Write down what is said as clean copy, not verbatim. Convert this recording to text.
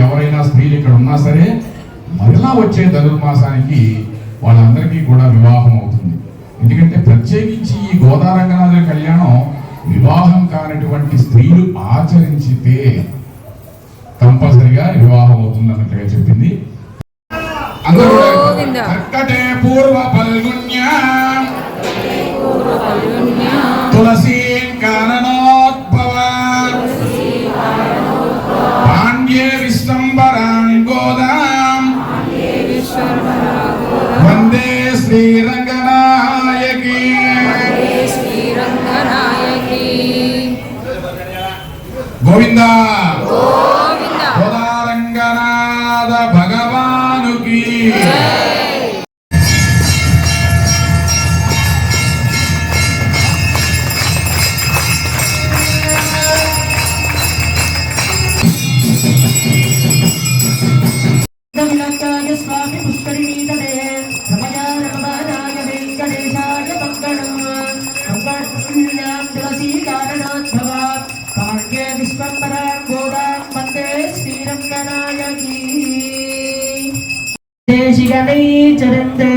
ఎవరైనా స్త్రీలు ఇక్కడ ఉన్నా సరే మరలా వచ్చే ధనుర్మాసానికి వాళ్ళందరికీ కూడా వివాహం అవుతుంది. ఎందుకంటే ప్రత్యేకించి ఈ గోదారంగనాథుల కళ్యాణం వివాహం కానటువంటి స్త్రీలు ఆచరించితే కంపల్సరిగా వివాహం అవుతుంది అన్నట్లుగా చెప్పింది. అందరూ కర్కటే పూర్వ ఫల్గుణ్య తులసీ కాననోద్భవ పాండ్యే విశ్వంబరాం గోదాం వందే శ్రీరంగనాయకి. గోవింద గోదారంగనాథ భగవానుకి. స్వామి పుష్కరిణీతడే రమయాయ రమణాయ వెంకటేశాయ మంగళం మంగళం తులసీ కారణోద్భవ పాండ్యే విశ్వంబరాం గోదాం వందే శ్రీరంగనాయకి. దేశిగణై చరందే